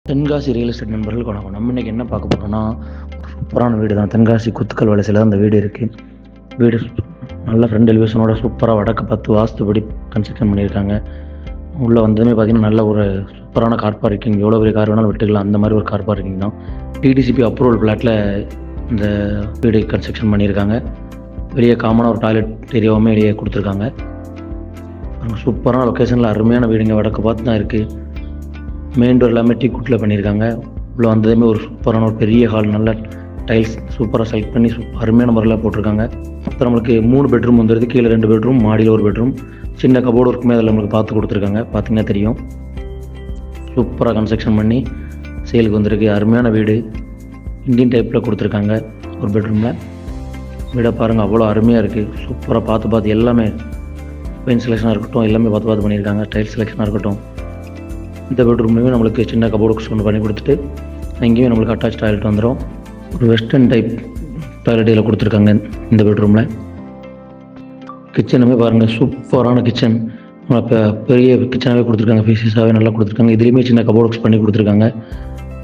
Tenkasi real estate நண்பர்களுக்கு வணக்கம். நம்ம இன்றைக்கி என்ன பார்க்க போகிறோம்னா, சூப்பரான வீடு தான். தென்காசி குத்துக்கல் வலசையில் தான் அந்த வீடு இருக்குது. வீடு நல்ல ஃப்ரண்ட் எலிவேஷனோட சூப்பராக வடக்கு 10 வாஸ்துபடி கன்ஸ்ட்ரக்ஷன் பண்ணியிருக்காங்க. உள்ளே வந்ததுமே பார்த்திங்கன்னா நல்ல ஒரு சூப்பரான கார் பார்க்கிங், எவ்வளோ பெரிய கார் வேணாலும் விட்டுக்கலாம், அந்த மாதிரி ஒரு கார் பார்க்கிங் தான். டிடிசிபி அப்ரூவல் ஃப்ளாட்டில் இந்த வீடு கன்ஸ்ட்ரக்ஷன் பண்ணியிருக்காங்க. வெளியே காமனாக ஒரு டாய்லெட் ஏரியாவுமே வெளியே கொடுத்துருக்காங்க. சூப்பரான லொக்கேஷனில் அருமையான வீடுங்க, வடக்கு பார்த்து தான் இருக்குது. மெயின் டோர் எல்லாமே டீ குட்டில் பண்ணியிருக்காங்க. உள்ளே வந்ததுமே ஒரு சூப்பரான ஒரு பெரிய ஹால், நல்ல டைல்ஸ் சூப்பராக செலக்ட் பண்ணி அருமையான முறையில் போட்டிருக்காங்க. அப்புறம் நம்மளுக்கு 3 பெட்ரூம் வந்துடுது. கீழே 2 பெட்ரூம், மாடியில் 1 பெட்ரூம், சின்ன கபோர்டு இருக்குமே அதில் நம்மளுக்கு பார்த்து கொடுத்துருக்காங்க. பார்த்தீங்கன்னா தெரியும், சூப்பராக கன்ஸ்ட்ரக்ஷன் பண்ணி சேலுக்கு வந்திருக்கு. அருமையான வீடு, இந்தியன் டைப்பில் கொடுத்துருக்காங்க. ஒரு பெட்ரூமில் வீடை பாருங்கள், அவ்வளோ அருமையாக இருக்குது. சூப்பராக பார்த்து எல்லாமே பெயிண்ட் செலெக்ஷனாக இருக்கட்டும், எல்லாமே பார்த்து பண்ணியிருக்காங்க. டைல்ஸ் செலெக்ஷனாக இருக்கட்டும். இந்த பெட்ரூம்லேயுமே நம்மளுக்கு சின்ன கபோர்டு ஒன்று பண்ணி கொடுத்துட்டு அங்கேயும் நம்மளுக்கு அட்டாச் டாய்லெட் வந்துடும். ஒரு வெஸ்டர்ன் டைப் டாய்லெட் இதில் கொடுத்துருக்காங்க. இந்த பெட்ரூமில் கிச்சனுமே பாருங்கள், சூப்பரான கிச்சன். இப்போ பெரிய கிச்சனாகவே கொடுத்துருக்காங்க, ஃபீஸஸாகவே நல்லா கொடுத்துருக்காங்க. இதுலேயுமே சின்ன கபோர்டு பண்ணி கொடுத்துருக்காங்க.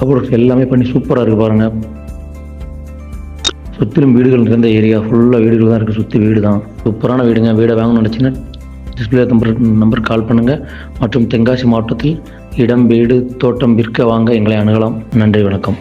கபோர்டு எல்லாமே பண்ணி சூப்பராக இருக்குது பாருங்கள். சுற்றிலும் வீடுகள் நிறைந்த ஏரியா, ஃபுல்லாக வீடுகள் தான் இருக்குது. சுற்றி வீடு தான், சூப்பரான வீடுங்க. வீடை வாங்கணும்னு நினச்சின்னா டிஸ்பிளே நம்பர் கால் பண்ணுங்கள். மற்றும் தென்காசி மாவட்டத்தில் இடம், வீடு, தோட்டம் விற்க வாங்க எங்களை அணுகலாம். நன்றி, வணக்கம்.